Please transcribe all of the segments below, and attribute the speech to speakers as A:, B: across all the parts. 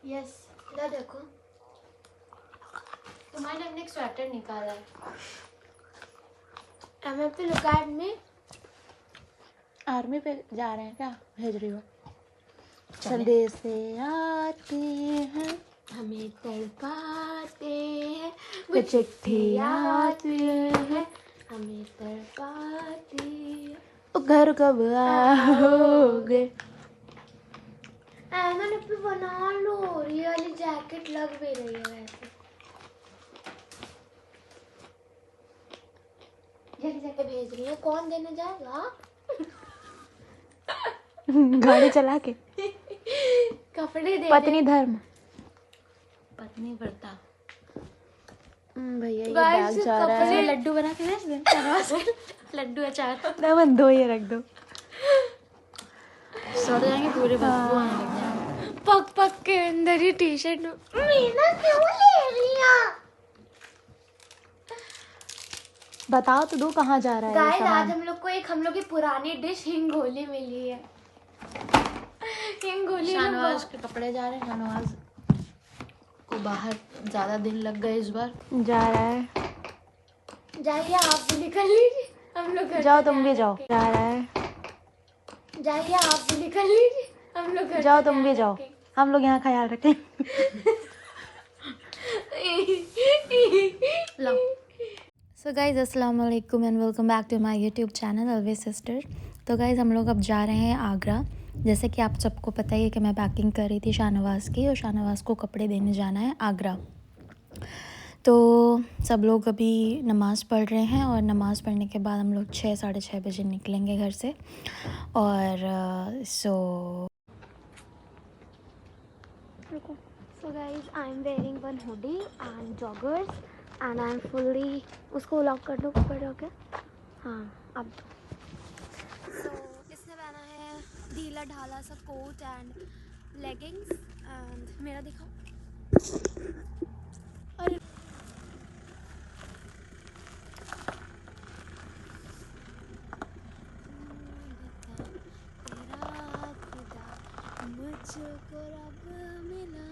A: Yes, इधर देखो, तुम्हारे लिए हमने एक स्वेटर निकाला है। MFP अकेडमी
B: आर्मी पे जा रहे हैं क्या? भेज रही हो? संदेश से आते हैं,
A: हमें तड़पाते हैं,
B: वो चिट्ठी आती है,
A: हमें तड़पाते हैं।
B: ओ घर कब आओगे?
A: MFP बना लो, ये वाली जैकेट लग भी रही है वैसे। जगह भेज रही है, कौन देने जाएगा?
B: गाड़ी चला के
A: कपड़े दे
B: पत्नी धर्म
A: पत्नी व्रता।
B: भैया ये
A: Guys,
B: बैग जा रहा है।
A: लड्डू बना के भेज दें। लड्डू अचार
B: नमन दो ये रख दो,
A: सड़ जाएंगे पूरे, बदबू आने लग जाएंगे। पक पक के अंदर ही टी-शर्ट मीना क्यों ले रही है?
B: बताओ तो दो कहाँ जा रहा है
A: गाइस,
B: सामान?
A: आज हम लोग की पुरानी डिश हिंगोली मिली है। हिंगोली
B: शाहनवाज के कपड़े जा रहे हैं। शाहनवाज को बाहर ज्यादा दिन लग गए इस बार। जा रहा है।
A: जाइए, आप भी निकल लीजिए, हम लोग
B: जाओ तुम भी जाओ। जा रहा है।
A: जाइए, आप भी निकल लीजिए, हम लोग
B: जाओ तुम भी जाओ, हम लोग यहाँ ख्याल रखें। लो। सो गाइज़ अस्सलाम वालेकुम and welcome back to my YouTube channel always sister. तो गाइज़ हम लोग अब जा रहे हैं आगरा। जैसे कि आप सबको पता ही है कि मैं पैकिंग कर रही थी शाहनवाज़ की, और शाहनवाज़ को कपड़े देने जाना है आगरा। तो सब लोग अभी नमाज़ पढ़ रहे हैं, और नमाज़ पढ़ने के बाद हम लोग 6 साढ़े 6 बजे निकलेंगे घर से। और so
A: guys, I am wearing one hoodie and joggers and I am fully, उसको लॉक कर दो ऊपर होके। हाँ, अब इसने पहना है ढीला ढाला सा कोट एंड लेगिंग्स, एंड मेरा दिखाओ। अरे मुझको रब मिला।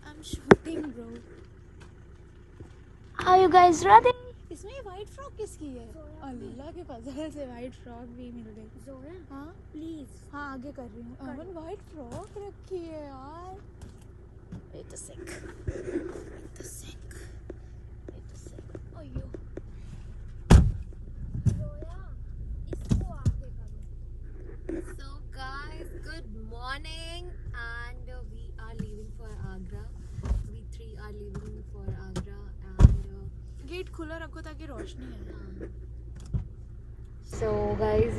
A: I'm shooting, bro. Are you guys ready?
B: इसमें ये वाइट फ्रॉक किसकी है? अल्लाह के फजल से वाइट फ्रॉक भी मिल गई।
A: जोया,
B: हाँ
A: प्लीज।
B: हाँ आगे कर रही हूँ। अमन वाइट फ्रॉक रखी है यार।
A: Wait a sec. Wait a sec. Wait a sec. अयो। जोया, इसको आगे करो। So guys, good morning and we are leaving for Agra. We three are leaving for Agra and
B: gate खुला रखो ताकि रोशनी आए।
A: so guys,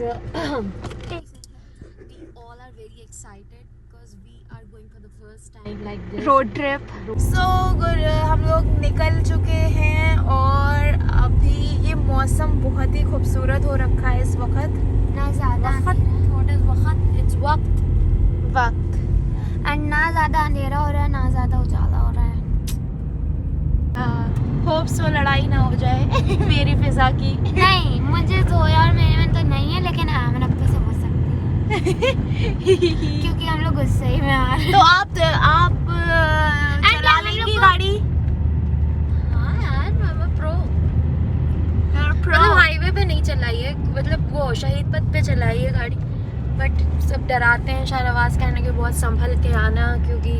A: we all are very excited because we are going for the first time like this.
B: Road trip. So good, हम लोग निकल चुके हैं और अभी ये मौसम बहुत ही खूबसूरत हो रखा है इस वक्त।
A: ना ज़्यादा what is वक्त, it's वक्त and ना ज़्यादा अंधेरा हो रहा है ना ज़्यादा उजाला हो रहा है।
B: होप सो लड़ाई ना हो जाए मेरी फिजा की।
A: नहीं, मुझे जोया और मेरे में तो नहीं है, लेकिन आमन अब्बू से हो सकती है। क्योंकि हम लोग गुस्से में आ रहे हैं।
B: तो आप चला लेंगी गाड़ी?
A: हाँ यार, मैं प्रो हाईवे पे नहीं चलाई है, मतलब वो शहीद पथ पे चलाई है गाड़ी। बट सब डराते हैं शाहनवाज कहने के बहुत संभल के आना, क्योंकि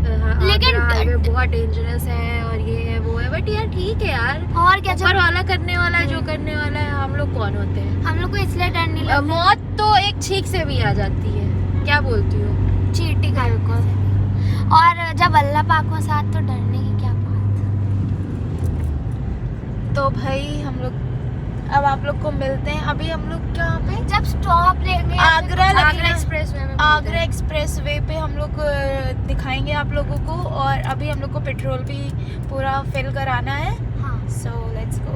A: लेकिन हाईवे बहुत डेंजरस है और ये है वो है। बट यार ठीक है यार, और क्या, ऊपर वाला करने वाला है जो करने वाला है, हम लोग कौन होते हैं? हम लोग को इसलिए डर नहीं लगता। मौत तो एक छींक से भी आ जाती है, क्या बोलती हो? चीटी का बिल्कुल। और जब अल्लाह पाक हो साथ तो डरने की क्या बात।
B: तो भाई हम लोग अब आप लोग को मिलते हैं। अभी हम लोग क्या पे
A: जब स्टॉप लेंगे
B: आगरा
A: एक्सप्रेसवे में,
B: आगरा एक्सप्रेस वे पे हम लोग दिखाएंगे आप लोगों को। और अभी हम लोग को पेट्रोल भी पूरा फिल कराना है।
A: हाँ।
B: So let's go.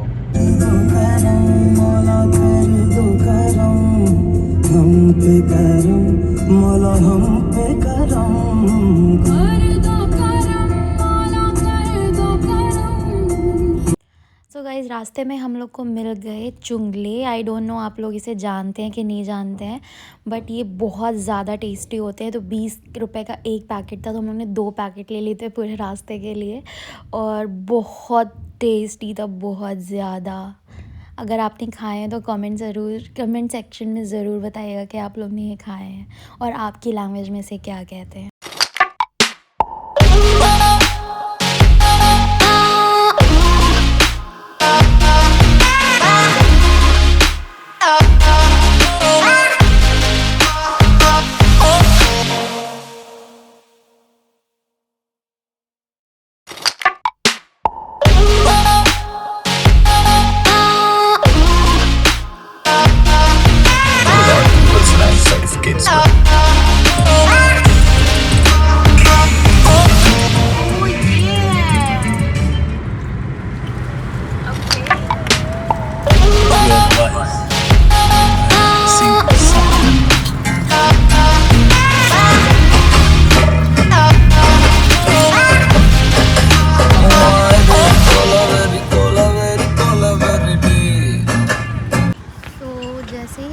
A: So guys,
B: रास्ते में हम लोग को मिल गए चुंगले। आई डोंट नो आप लोग इसे जानते हैं कि नहीं जानते हैं, बट ये बहुत ज़्यादा टेस्टी होते हैं। तो 20 रुपए का एक पैकेट था, तो हम लोग ने 2 पैकेट ले लिए थे पूरे रास्ते के लिए, और बहुत टेस्टी था, बहुत ज़्यादा। अगर आपने खाए हैं तो कमेंट सेक्शन में ज़रूर बताइएगा कि आप लोग ने ये खाए हैं और आपकी लैंग्वेज में से क्या कहते हैं।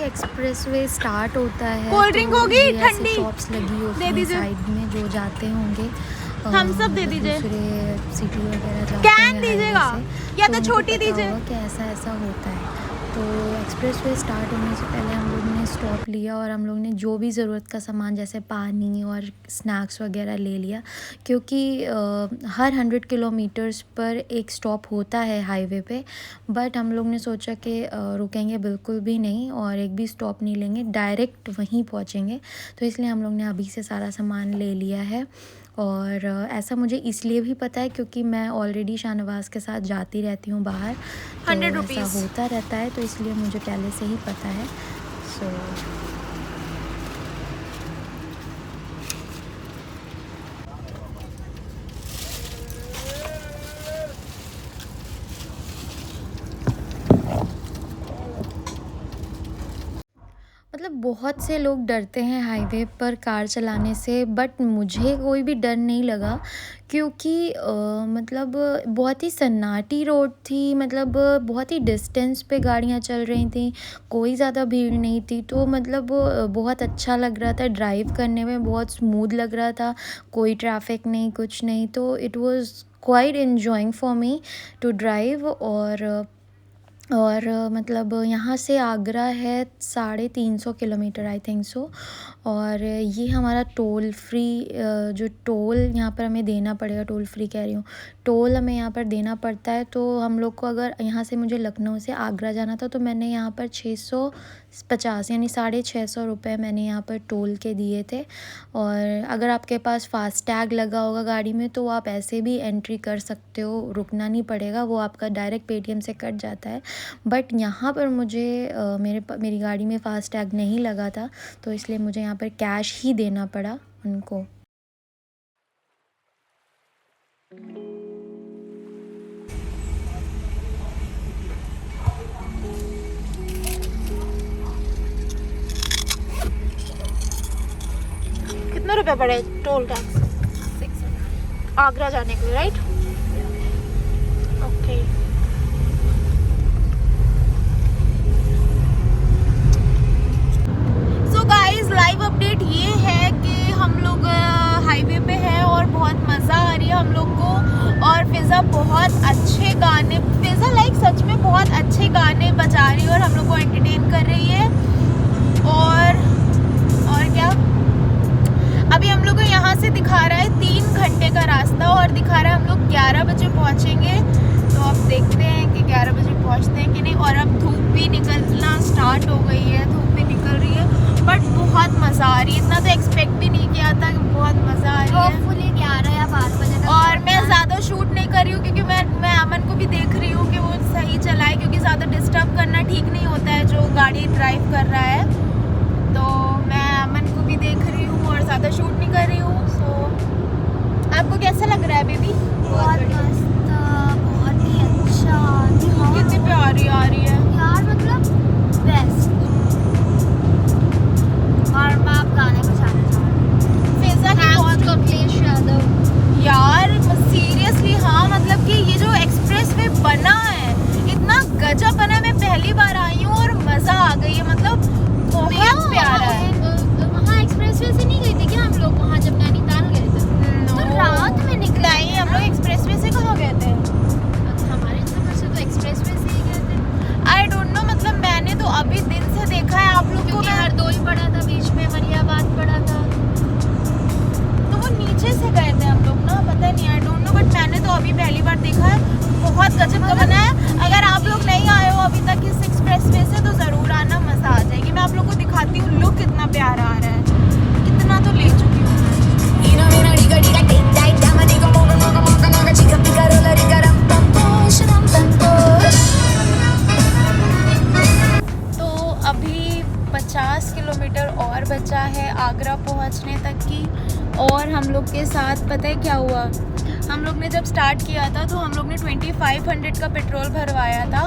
B: एक्सप्रेसवे स्टार्ट होता है,
A: कोल्ड ड्रिंक होगी ठंडी,
B: शॉप्स लगी होती हैं साइड में जो जाते होंगे।
A: हम सब दे दीजिए,
B: दूसरे सिटी वगैरह जाते
A: कैन दीजिएगा या तो छोटी दीजिए।
B: कि ऐसा होता है। तो एक्सप्रेसवे स्टार्ट होने से पहले हम लोग ने स्टॉप लिया और हम लोग ने जो भी ज़रूरत का सामान जैसे पानी और स्नैक्स वगैरह ले लिया, क्योंकि हर 100 किलोमीटर्स पर एक स्टॉप होता है हाईवे पे। बट हम लोग ने सोचा कि रुकेंगे बिल्कुल भी नहीं और एक भी स्टॉप नहीं लेंगे, डायरेक्ट वहीं पहुँचेंगे। तो इसलिए हम लोग ने अभी से सारा सामान ले लिया है। और ऐसा मुझे इसलिए भी पता है क्योंकि मैं ऑलरेडी शाहनवाज़ के साथ जाती रहती हूँ बाहर, तो
A: 100 रुपीज़
B: ऐसा होता रहता है, तो इसलिए मुझे पहले से ही पता है। सो मतलब बहुत से लोग डरते हैं हाईवे पर कार चलाने से, बट मुझे कोई भी डर नहीं लगा, क्योंकि मतलब बहुत ही सन्नाटी रोड थी, मतलब बहुत ही डिस्टेंस पे गाड़ियाँ चल रही थी, कोई ज़्यादा भीड़ नहीं थी। तो मतलब बहुत अच्छा लग रहा था ड्राइव करने में, बहुत स्मूथ लग रहा था, कोई ट्रैफिक नहीं, कुछ नहीं। तो it was quite enjoying for me to drive. और मतलब यहाँ से आगरा है 350 किलोमीटर आई थिंक सो। और ये हमारा टोल फ्री जो टोल यहाँ पर हमें देना पड़ेगा, टोल फ्री कह रही हूँ, टोल हमें यहाँ पर देना पड़ता है। तो हम लोग को अगर यहाँ से मुझे लखनऊ से आगरा जाना था, तो मैंने यहाँ पर 650 यानी 650 रुपये मैंने यहाँ पर टोल के दिए थे। और अगर आपके पास फास्टैग लगा होगा गाड़ी में, तो आप ऐसे भी एंट्री कर सकते हो, रुकना नहीं पड़ेगा, वो आपका डायरेक्ट पेटीएम से कट जाता है। बट यहाँ पर मुझे मेरी गाड़ी में फास्टैग नहीं लगा था, तो इसलिए मुझे यहाँ पर कैश ही देना पड़ा उनको।
A: कितना रुपया पड़े टोल टैक्स? 600 आगरा जाने के लिए, right? Okay. So guys, live update ये है कि हम लोग हाईवे पे हैं और बहुत मज़ा आ रही है हम लोग को। और फिज़ा बहुत अच्छे गाने, फिज़ा लाइक सच में बहुत अच्छे गाने बजा रही है और हम लोग को एंटरटेन कर रही है। और क्या, अभी हम लोग को यहाँ से दिखा रहा है 3 घंटे का रास्ता और दिखा रहा है हम लोग 11 बजे पहुँचेंगे। तो अब देखते हैं कि 11 बजे पहुँचते हैं कि नहीं। और अब धूप भी निकलना स्टार्ट हो गई है, धूप भी निकल रही है, बट बहुत मज़ा आ रही है। इतना तो एक्सपेक्ट भी नहीं किया था कि बहुत मज़ा आ रही है।
B: होपफुली 11 या 12 बजे तक।
A: और मैं ज़्यादा शूट नहीं कर रही हूँ क्योंकि मैं अमन को भी देख रही हूँ कि वो सही चलाए, क्योंकि ज़्यादा डिस्टर्ब करना ठीक नहीं होता है जो गाड़ी ड्राइव कर रहा है। तो मैं अमन को भी देख रही हूँ और ज़्यादा शूट नहीं कर रही हूँ। सो आपको कैसा लग रहा है बेबी?
B: बहुत मस्त, बहुत ही अच्छा।
A: कितनी प्यारी आ रही है
B: यार, मतलब बेस्ट। और मैं आप गाने बजाने जा रही हूँ।
A: फिज़ा की बहुत
B: कमलेश यादव
A: यार सीरियसली, हाँ, मतलब कि ये जो एक्सप्रेस वे बना है इतना
C: 50 किलोमीटर और बचा है आगरा पहुंचने तक की। और हम लोग के साथ पता है क्या हुआ, हम लोग ने जब स्टार्ट किया था तो हम लोग ने 2500 का पेट्रोल भरवाया था।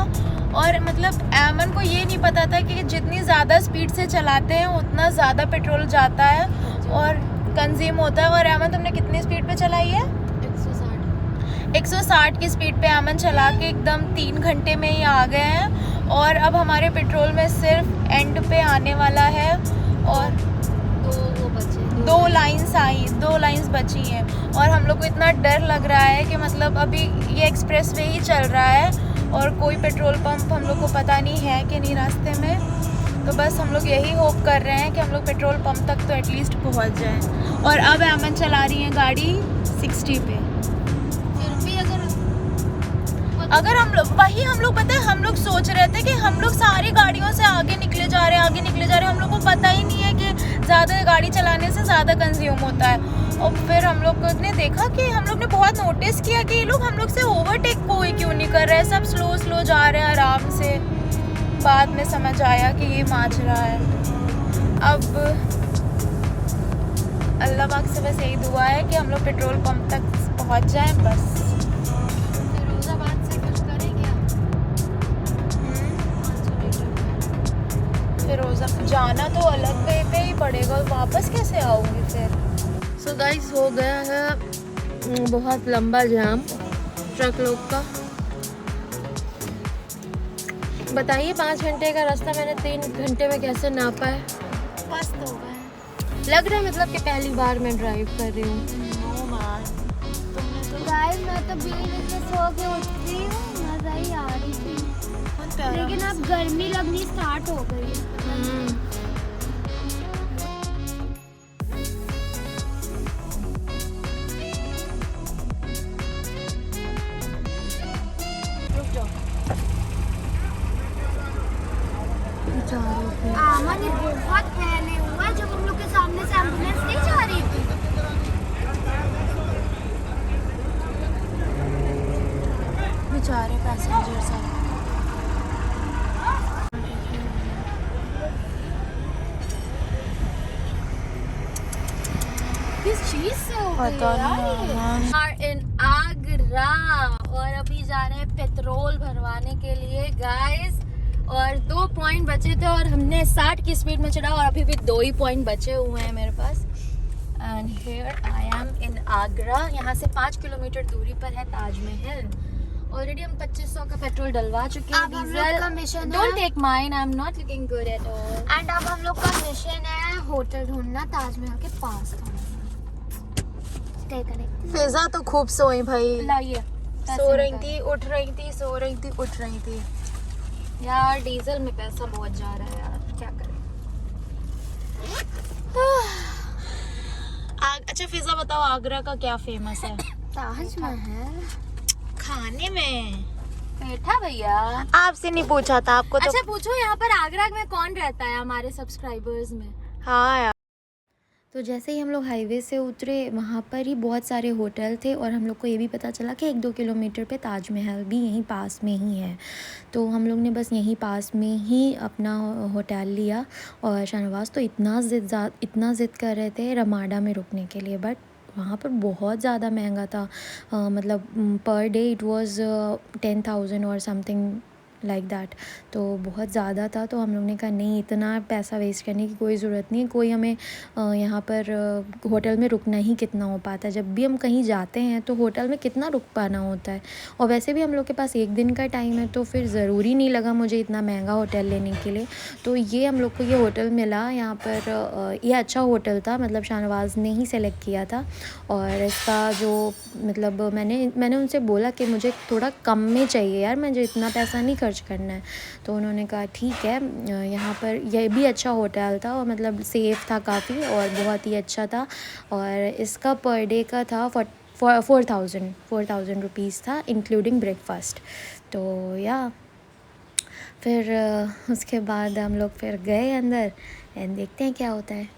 C: और मतलब ऐमन को ये नहीं पता था कि जितनी ज़्यादा स्पीड से चलाते हैं उतना ज़्यादा पेट्रोल जाता है और कंज्यूम होता है। और ऐमन तुमने कितनी स्पीड पे चलाई है? 160 की स्पीड पे ऐमन चला के एकदम 3 घंटे में ही आ गए हैं। और अब हमारे पेट्रोल में सिर्फ एंड पे आने वाला है और दो लाइंस बची हैं। और हम लोग को इतना डर लग रहा है कि मतलब अभी ये एक्सप्रेस वे ही चल रहा है और कोई पेट्रोल पंप हम लोग को पता नहीं है कि नहीं रास्ते में। तो बस हम लोग यही होप कर रहे हैं कि हम लोग पेट्रोल पंप तक तो एटलीस्ट पहुंच जाएं। और अब ऐमन चला रही हैं गाड़ी 60 पे। अगर हम लोग पता है हम लोग सोच रहे थे कि हम लोग सारी गाड़ियों से आगे निकले जा रहे हैं। हम लोग को पता ही नहीं है कि ज़्यादा गाड़ी चलाने से ज़्यादा कंज्यूम होता है। और फिर हम लोग ने देखा कि हम लोग ने बहुत नोटिस किया कि ये लोग हम लोग से ओवरटेक कोई क्यों नहीं कर रहे हैं, सब स्लो जा रहे हैं आराम से। बाद में समझ आया कि ये माजरा है। अब अल्लाह पाक से बस यही दुआ है कि हम लोग पेट्रोल पंप तक पहुंच जाएं बस। फिरोजा जाना तो अलग वे पे ही पड़ेगा, वापस कैसे आऊँगी फिर?
A: सो गाइस हो गया है बहुत लंबा जाम ट्रक लोग का। बताइए 5 घंटे का रास्ता मैंने 3 घंटे में कैसे नापा है।
C: मस्त हो गए।
A: लग रहा है मतलब कि पहली बार मैं ड्राइव कर रही हूँ।
D: गाइस मैं तो 20 बजे सो के उठी हूँ, मजा ही आ रही थी। लेकिन अब गर्मी लगनी स्टार्ट हो गई है। आमन ये बहुत पहले हुआ जब हम लोग के सामने से एम्बुलेंस नहीं जा रही थी।
C: बेचारे पैसेंजर सब।
D: किस चीज से हो
C: पता नहीं।
A: इन आगरा और अभी जा रहे हैं पेट्रोल भरवाने के लिए गाइस। और 2 पॉइंट बचे थे और हमने 60 की स्पीड में चढ़ा और अभी भी 2 ही पॉइंट बचे हुए हैं मेरे पास। एंड हियर आई एम इन आगरा। यहाँ से 5 किलोमीटर दूरी पर है ताजमहल। ऑलरेडी हम 2500 का पेट्रोल डलवा चुके हैं।
D: अब हम लोग का मिशन है,
A: don't take mine, I am not looking good at all.
D: And अब हम लोग का मिशन है होटल ढूंढना ताजमहल के पास का। Stay connected.
C: फिजा तो खूब सोई भाई,
A: लाइए
C: सो रही थी, उठ रही थी, सो रही थी, उठ रही थी।
A: यार डीजल में पैसा बहुत जा रहा है यार, क्या करें।
C: अच्छा फिजा बताओ आगरा का क्या फेमस है?
D: ताजमहल
C: खाने में।
A: पेठा भैया।
C: आपसे नहीं पूछा था, आपको तो।
A: अच्छा पूछो यहाँ पर आगरा में कौन रहता है हमारे सब्सक्राइबर्स में?
C: हाँ यार।
B: तो जैसे ही हम लोग हाईवे से उतरे वहाँ पर ही बहुत सारे होटल थे और हम लोग को ये भी पता चला कि 1-2 किलोमीटर पे ताजमहल भी यहीं पास में ही है। तो हम लोग ने बस यहीं पास में ही अपना होटल लिया। और शाहनवाज तो इतना ज़िद कर रहे थे रमाडा में रुकने के लिए, बट वहाँ पर बहुत ज़्यादा महंगा था। मतलब पर डे इट वाज 10,000 और समथिंग लाइक दैट। तो बहुत ज़्यादा था। तो हम लोग ने कहा नहीं, इतना पैसा वेस्ट करने की कोई ज़रूरत नहीं है। कोई हमें यहाँ पर होटल में रुकना ही कितना हो पाता है। जब भी हम कहीं जाते हैं तो होटल में कितना रुक पाना होता है। और वैसे भी हम लोग के पास 1 दिन का टाइम है, तो फिर ज़रूरी नहीं लगा मुझे इतना महंगा होटल लेने के लिए। तो ये हम लोग को ये होटल मिला यहाँ पर। ये अच्छा होटल था, मतलब शाहनवाज ने ही सेलेक्ट किया था। और इसका जो मतलब मैंने उनसे बोला कि मुझे थोड़ा कम में चाहिए यार, मुझे इतना पैसा नहीं खर्च करना है। तो उन्होंने कहा ठीक है। यहाँ पर यह भी अच्छा होटल था और मतलब सेफ़ था काफ़ी और बहुत ही अच्छा था। और इसका पर डे का था 4,000 रुपीज़ था, इंक्लूडिंग ब्रेकफास्ट। तो या फिर उसके बाद हम लोग फिर गए अंदर एंड देखते हैं क्या होता है।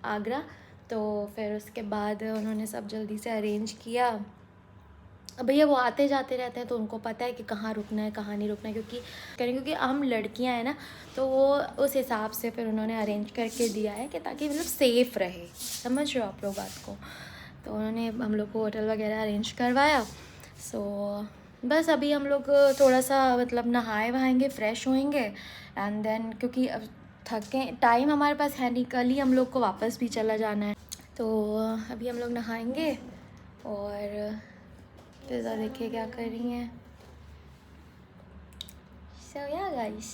B: आगरा। तो फिर उसके बाद उन्होंने सब जल्दी से अरेंज किया। अब भैया वो आते जाते रहते हैं तो उनको पता है कि कहाँ रुकना है कहाँ नहीं रुकना है, क्योंकि हम लड़कियां हैं ना, तो वो उस हिसाब से फिर उन्होंने अरेंज करके दिया है कि ताकि मतलब सेफ़ रहे। समझ रहे हो आप लोग बात को। तो उन्होंने हम लोग को होटल वगैरह अरेंज करवाया। सो बस अभी हम लोग थोड़ा सा मतलब नहाए वहाएंगे, फ्रेश होएंगे एंड देन, क्योंकि अब थके, टाइम हमारे पास है नहीं, कल ही हम लोग को वापस भी चला जाना है। तो अभी हम लोग नहाएंगे और फिजा देखिए क्या कर रही हैं। सो या गाइस,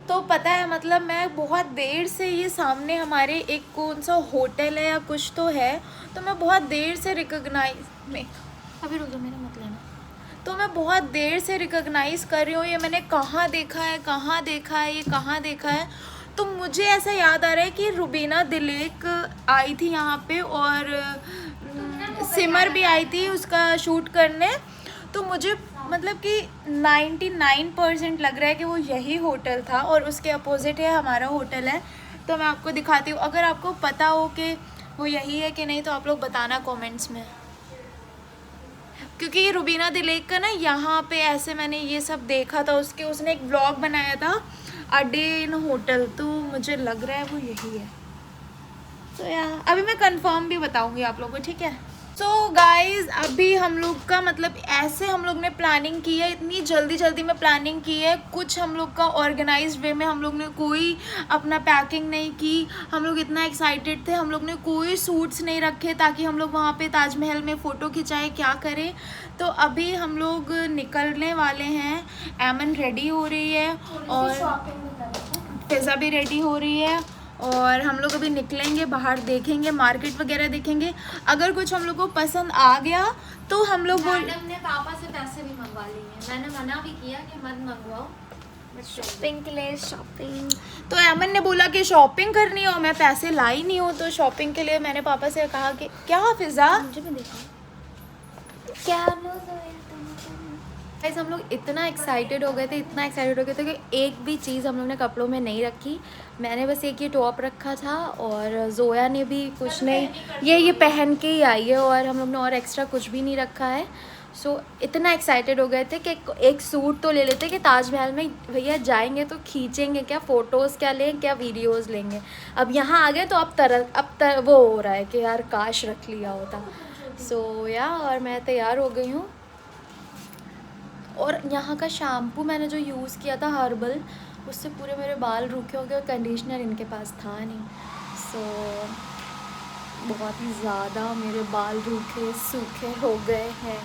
C: तो पता है मतलब मैं बहुत देर से, ये सामने हमारे एक कौन सा होटल है या कुछ तो है, तो मैं बहुत देर से
B: अभी रुक जाओ, मेरा मत लेना।
C: तो मैं बहुत देर से रिकॉग्नाइज़ कर रही हूँ ये मैंने कहाँ देखा है, कहाँ देखा है, ये कहाँ देखा है। तो मुझे ऐसा याद आ रहा है कि रुबीना दिलेक आई थी यहाँ पे और सिमर भी आई थी उसका शूट करने। तो मुझे मतलब कि 99% लग रहा है कि वो यही होटल था और उसके अपोजिट है हमारा होटल है। तो मैं आपको दिखाती हूँ, अगर आपको पता हो कि वो यही है कि नहीं तो आप लोग बताना कमेंट्स में, क्योंकि रुबीना दिलेक का ना यहाँ पे ऐसे मैंने ये सब देखा था, उसने एक व्लॉग बनाया था अ डे इन होटल, तो मुझे लग रहा है वो यही है। तो यार अभी मैं कंफर्म भी बताऊंगी आप लोगों को, ठीक है। सो गाइज़ अभी हम लोग का मतलब ऐसे हम लोग ने प्लानिंग की है, इतनी जल्दी में प्लानिंग की है, कुछ हम लोग का ऑर्गेनाइज्ड वे में हम लोग ने कोई अपना पैकिंग नहीं की। हम लोग इतना एक्साइटेड थे, हम लोग ने कोई सूट्स नहीं रखे ताकि हम लोग वहाँ पे ताजमहल में फ़ोटो खिंचाएं, क्या करें। तो अभी हम लोग निकलने वाले हैं, एमन रेडी हो रही है और फिज़ा भी रेडी हो रही है और हम लोग अभी निकलेंगे, बाहर देखेंगे, मार्केट वगैरह देखेंगे। अगर कुछ हम लोग को पसंद आ गया तो हम लोग
B: मैडम ने पापा से पैसे भी मंगवा लिए हैं, मैंने मना भी किया कि मत मंगवाओ,
D: शॉपिंग के लिए शॉपिंग।
C: तो एमन ने बोला कि शॉपिंग करनी है और मैं पैसे लाई नहीं हूँ, तो शॉपिंग के लिए मैंने पापा से कहा कि क्या फिज़ा
B: मुझे भी देखा
D: क्या
B: गाइस, हम लोग इतना एक्साइटेड हो गए थे कि एक भी चीज़ हम लोग ने कपड़ों में नहीं रखी। मैंने बस एक ये टॉप रखा था और जोया ने भी कुछ नहीं, ये पहन के ही आई है और हम लोग ने और एक्स्ट्रा कुछ भी नहीं रखा है। सो इतना एक्साइटेड हो गए थे कि एक सूट तो ले लेते कि ताजमहल में भैया जाएंगे तो खींचेंगे क्या, फ़ोटोज़ क्या लें, क्या वीडियोज़ लेंगे। अब यहाँ आ गए तो अब वो हो रहा है कि यार काश रख लिया होता। सो या और मैं तैयार हो गई हूँ और यहाँ का शैम्पू मैंने जो यूज़ किया था हर्बल, उससे पूरे मेरे बाल रूखे हो गए और कंडीशनर इनके पास था नहीं। सो बहुत ही ज़्यादा मेरे बाल रूखे सूखे हो गए हैं।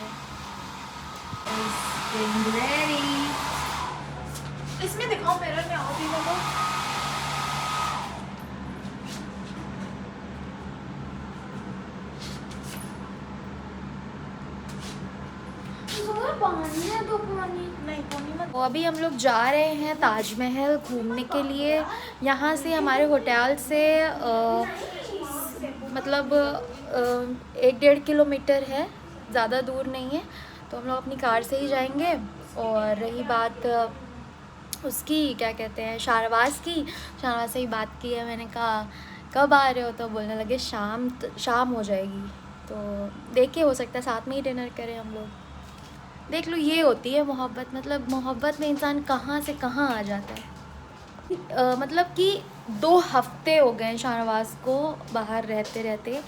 C: इसमें दिखाओ, मिरर में आओ भी तो।
D: पानी है तो पानी
C: नहीं, पानी मत।
B: तो अभी हम लोग जा रहे हैं ताजमहल घूमने के लिए। यहाँ से हमारे होटल से मतलब 1-1.5 किलोमीटर है, ज़्यादा दूर नहीं है। तो हम लोग अपनी कार से ही जाएंगे। और रही बात उसकी, क्या कहते हैं, शाहनवाज़ से ही बात की है। मैंने कहा कब आ रहे हो, तो बोलने लगे शाम हो जाएगी। तो देखिए, हो सकता है साथ में ही डिनर करें हम लोग। देख लो, ये होती है मोहब्बत। मतलब मोहब्बत में इंसान कहाँ से कहाँ आ जाता है। मतलब कि 2 हफ्ते हो गए शाहनवाज़ को बाहर रहते रहते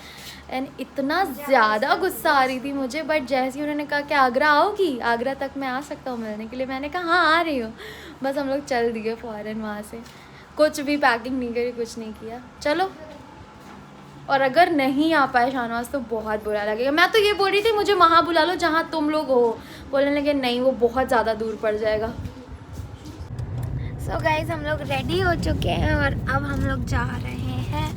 B: एंड इतना ज़्यादा गुस्सा आ रही थी मुझे। बट जैसे ही उन्होंने कहा कि आगरा आओगी, आगरा तक मैं आ सकता हूँ मिलने के लिए, मैंने कहा हाँ आ रही हूँ। बस हम लोग चल दिए फ़ौरन वहाँ से, कुछ भी पैकिंग नहीं करी, कुछ नहीं किया, चलो। और अगर नहीं आ पाए शाहनवाज़ तो बहुत बुरा लगेगा। मैं तो ये बोल रही थी मुझे वहाँ बुला लो जहाँ तुम लोग हो, बोलने लगे नहीं वो बहुत ज़्यादा दूर पड़ जाएगा।
D: सो गाइस हम लोग रेडी हो चुके हैं और अब हम लोग जा रहे हैं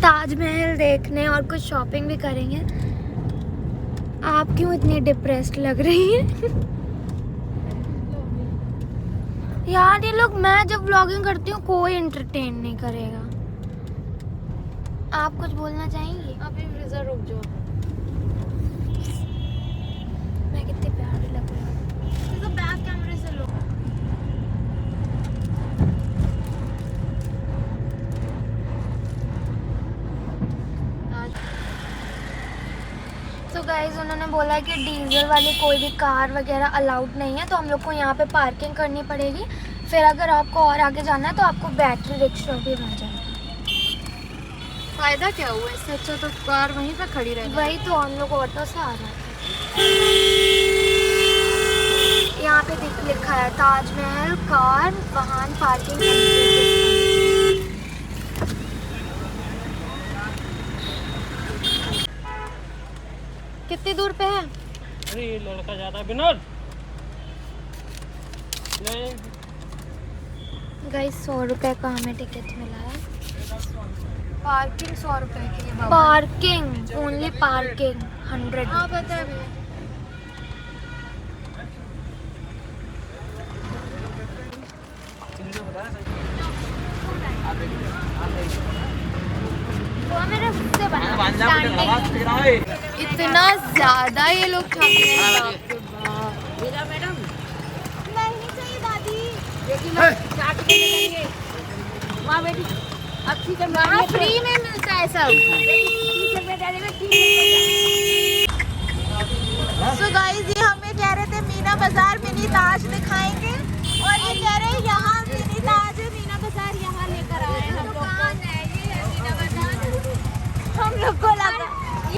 D: ताजमहल देखने और कुछ शॉपिंग भी करेंगे। आप क्यों इतनी डिप्रेस्ड लग रही हैं? यार ये लोग, मैं जब व्लॉगिंग करती हूँ कोई एंटरटेन नहीं करेगा। आप कुछ बोलना चाहेंगे?
B: अभी फ्रीज़र रुक जाओ।
D: मैं कितनी प्यारी लग रही हूँ।
C: तो बैक कैमरे से लो।
D: गाइस उन्होंने बोला है कि डीजल वाली कोई भी कार वगैरह अलाउड नहीं है, तो हम लोग को यहाँ पे पार्किंग करनी पड़ेगी। फिर अगर आपको और आगे जाना है तो आपको बैटरी रिक्शा भी मिल जाएगा।
A: फायदा क्या हुआ, इससे अच्छा तो कार वहीं पे खड़ी रहे।
D: वही तो, हम लोग ऑटो से आ जाते हैं। यहाँ पे लिखा है ताजमहल कार वाहन पार्किंग।
A: कितनी दूर पे है?
E: अरे ये लड़का ज्यादा विनोद
D: गाइस 100 रुपए का हमें टिकट मिला है।
A: पार्किंग 100 रुपए की है बाबा।
D: Parking, only parking 100।
A: हाँ पता है भैया।
D: वो मेरे से बना
A: इतना ज्यादा ये लोग खाते हैं, बाप रे बाप।
D: नहीं चाहिए दादी।
A: वहाँ फ्री में मिलता है सब।
C: सो गाइस ये हमें कह रहे थे मीना बाजार मिनी ताज दिखाएंगे, और ये कह रहे हैं यहाँ मिनी ताज है, मीना बाजार यहाँ लेकर आए हैं हम लोग को। हम लोग को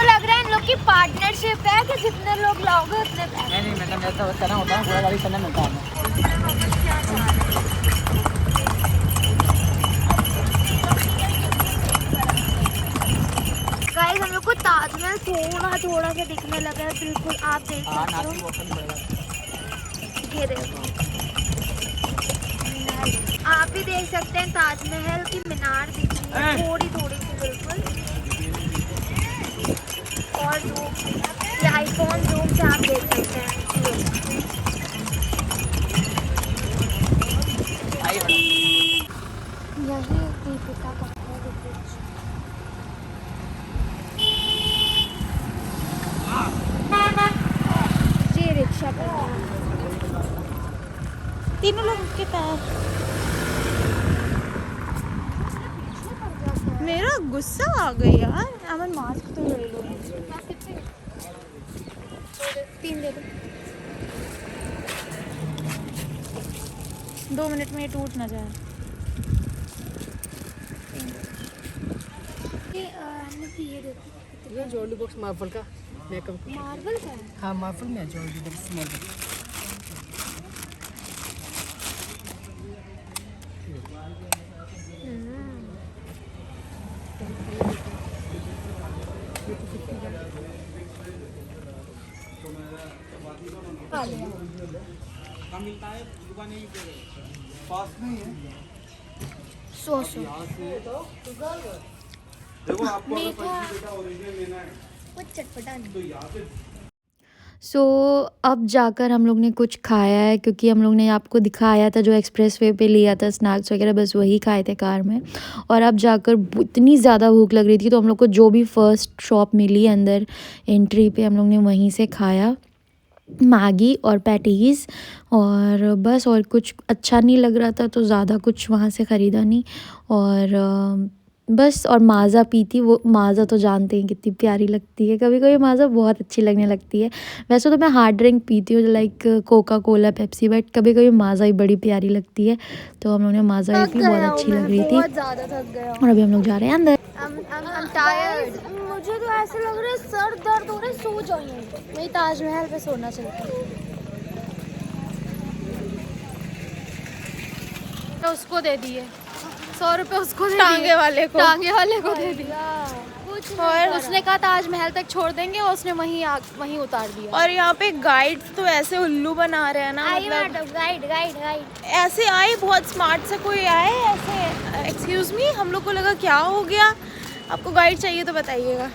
D: लग रहा है इन लोग की पार्टनरशिप है कि जितने लोग लाओगे उतने पैसे।
E: नहीं मतलब ऐसा करना होता है, पूरा गाड़ी चलना मिलता है।
D: गाइस हम लोग को ताजमहल थोड़ा सा दिखने लगा है, बिल्कुल आप देख सकते हो। ये देखो, आप भी देख सकते हैं ताजमहल की मीनार दिख रही है थोड़ी सी बिल्कुल। और ये आईफोन जूम से आप देख सकते हैं। यही दीपिका कपूर जी रिक्शा पर
C: तीनों लोग के पैर। मेरा गुस्सा आ गया यार। अमन मास्क तो ले लो।
D: 3 दे दो।
C: 2 मिनट में ये टूट ना जाए।
D: ये देखो,
E: ये ज्वेलरी बॉक्स मार्बल का मेकअप।
D: मार्बल का है।
E: हाँ मार्बल में ज्वेलरी बॉक्स मार्बल।
D: कुछ चटपटा नहीं।
B: सो अब जाकर हम लोग ने कुछ खाया है, क्योंकि हम लोग ने आपको दिखाया था जो एक्सप्रेस वे पे लिया था स्नैक्स वगैरह, बस वही खाए थे कार में। और अब जाकर इतनी ज़्यादा भूख लग रही थी, तो हम लोग को जो भी फर्स्ट शॉप मिली अंदर एंट्री पे, हम लोग ने वहीं से खाया मैगी और पैटीज़। और बस, और कुछ अच्छा नहीं लग रहा था तो ज़्यादा कुछ वहाँ से ख़रीदा नहीं। और बस, और माज़ा पी थी। वो माज़ा तो जानते हैं कितनी प्यारी लगती है, कभी कभी माज़ा बहुत अच्छी लगने लगती है। वैसे तो मैं हार्ड ड्रिंक पीती हूँ like Coca Cola Pepsi, but कभी कभी माज़ा ही बड़ी प्यारी लगती है। तो हम लोग ने माज़ा पी, बहुत अच्छी लग रही थी।
D: बहुत ज़्यादा थक गया।
B: और अभी हम लोग जा रहे हैं अंदर।
D: मुझे तो ऐसे लग रहा है सर दर्द हो रहा है, सो जाइए। वही ताजमहल पे सोना चाहिए।
A: तो उसको दे दिए 100 रुपए, उसको दे
C: टांगे
A: दिए।
C: वाले को।
A: टांगे वाले को दे दिया।
C: और
A: उसने कहा ताजमहल तक छोड़ देंगे, और उसने वहीं उतार दिया।
C: और यहाँ पे गाइड तो ऐसे उल्लू बना रहे हैं ना, मतलब
D: गाइड
C: ऐसे आए, बहुत स्मार्ट सा कोई आए ऐसे, एक्सक्यूज मी, हम लोग को लगा क्या हो गया। आपको गाइड चाहिए तो बताइएगा।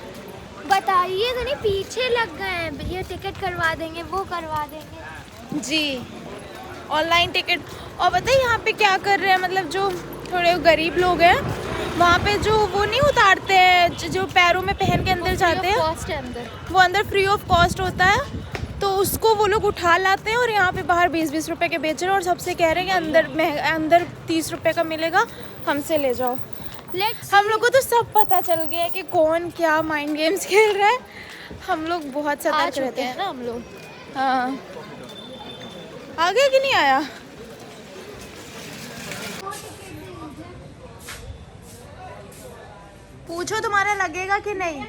D: बताइए तो नहीं, पीछे लग गए हैं। ये टिकट करवा देंगे, वो करवा देंगे
C: जी, ऑनलाइन टिकट। और पता है यहाँ पे क्या कर रहे हैं, मतलब जो थोड़े गरीब लोग हैं वहाँ पे जो वो नहीं उतारते हैं, जो पैरों में पहन के अंदर जाते हैं,
A: कॉस्ट है अंदर।
C: वो अंदर फ्री ऑफ कॉस्ट होता है, तो उसको वो लोग उठा लाते हैं और यहाँ पे बाहर 20-20 रुपए के बेच रहे हैं, और सबसे कह रहे हैं कि अंदर 30 रुपए का मिलेगा, हमसे ले जाओ। हम लोग को तो सब पता चल गया कि कौन क्या माइंड गेम्स खेल रहा है। हम लोग बहुत सतर्क
A: चुके
C: रहते हैं
A: हैं ना हम लोग।
C: हाँ आ गया कि नहीं आया? पूछो तुम्हारा लगेगा कि नहीं?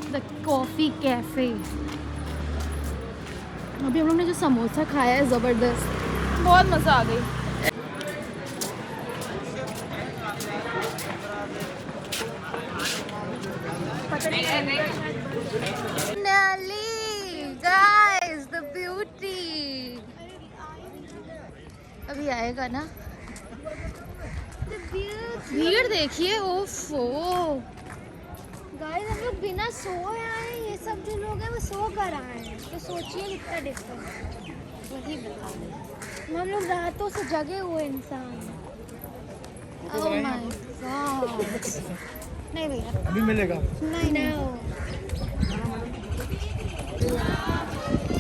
A: The coffee cafe. अभी हम लोग ने जो समोसा खाया है ज़बरदस्त।
C: बहुत मज़ा आ गई।
A: गाइस द ब्यूटी अभी आएगा ना। भीड़ देखिए, ओफो
D: गाइस हम लोग बिना सोए आए हैं, ये सब जो लोग हैं वो सो कर आए हैं, तो सोचिए कितना डिफरेंस।
A: वही बता रहे।
D: हम लोग रातों से जगे हुए इंसान।
A: Oh my God. नहीं भैया
E: अभी मिलेगा।
D: नहीं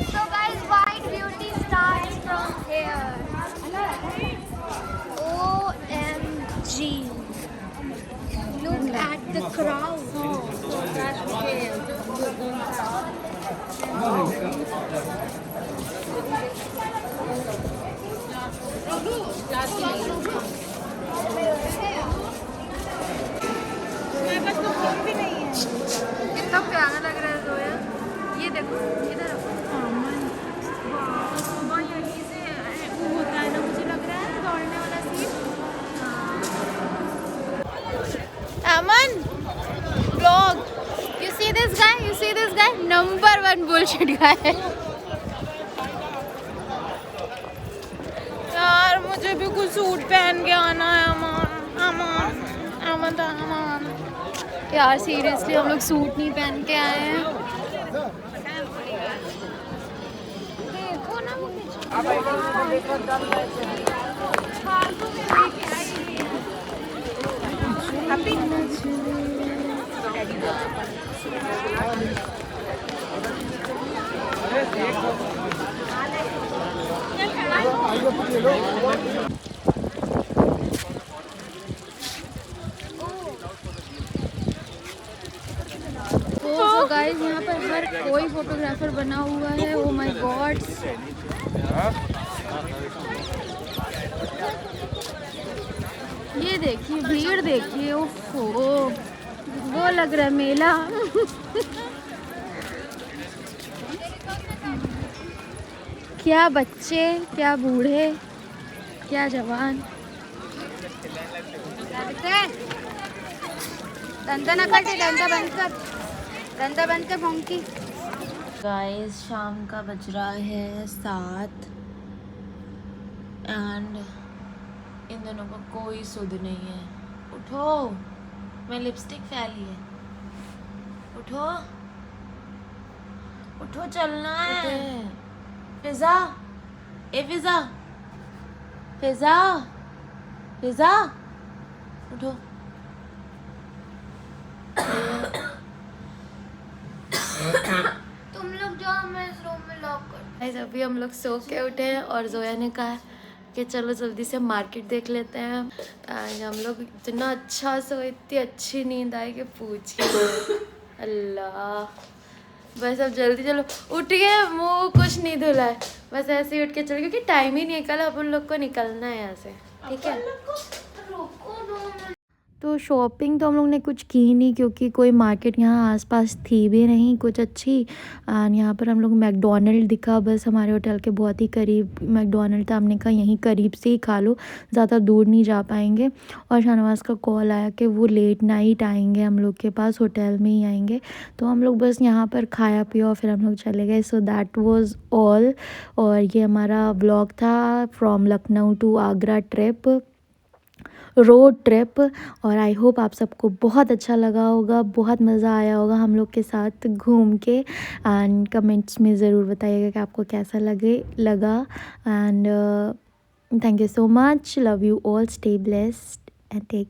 D: So guys, white beauty starts from here. OMG. Look at the crowd.
C: मेरे पास तो फोन भी नहीं है।
A: कितना प्यारा लग रहा है जोया। ये देखो इधर
C: यहीं से वो होता है ना, मुझे लग रहा है दौड़ने वाला seat. Aman blog.
A: You see this guy? You see this guy? Number 1 bullshit guy.
C: यार मुझे भी कुछ सूट पहन के आना है अमन। अमन अमन अमन
A: यार सीरियसली हम लोग सूट नहीं पहन के आए हैं।
D: देखो ना वो
A: तो गाइस यहाँ पर हर कोई फोटोग्राफर बना हुआ है। Oh my God. ये देखिए भीड़ देखिए, ओफो वो लग रहा है मेला। क्या बच्चे, क्या बूढ़े, क्या जवान। गाइस शाम का बज रहा है 7 एंड इन दोनों का कोई सुध नहीं है। उठो, मैं लिपस्टिक फैली है। उठो उठो, चलना है। फिजा, ए फिजा, फिजा, फिजा उठो।
D: तुम लोग जाओ, मैं इस रूम में लॉक कर।
A: गाइस अभी हम लोग सो के उठे हैं और जोया ने कहा कि चलो जल्दी से मार्केट देख लेते हैं। एंड हम लोग इतना अच्छा सोए, इतनी अच्छी नींद आई कि पूछिए। अल्लाह, बस अब जल्दी चलो। उठ गए, मुँह कुछ नहीं धुला है, बस ऐसे ही उठ के चलो क्योंकि टाइम ही नहीं है। कल अपन लोग को निकलना है यहाँ से, ठीक है। तो शॉपिंग तो हम लोग ने कुछ की नहीं क्योंकि कोई मार्केट यहाँ आसपास थी भी नहीं कुछ अच्छी। एंड यहाँ पर हम लोग मैकडोनल्ड दिखा बस हमारे होटल के बहुत ही करीब मैकडोनल्ड था। हमने कहा यहीं करीब से ही खा लो, ज़्यादा दूर नहीं जा पाएंगे। और शाहनवाज का कॉल आया कि वो लेट नाइट आएंगे हम लोग के पास, होटल में ही आएंगे। तो हम लोग बस यहाँ पर खाया पिया और फिर हम लोग चले गए। So that was all. और ये हमारा व्लॉग था from Lucknow to Agra trip.
B: Road trip. और आई होप आप सबको बहुत अच्छा लगा होगा, बहुत मज़ा आया होगा हम लोग के साथ घूम के। एंड कमेंट्स में ज़रूर बताइएगा कि आपको कैसा लगा। And thank you so much, love you all, stay blessed and take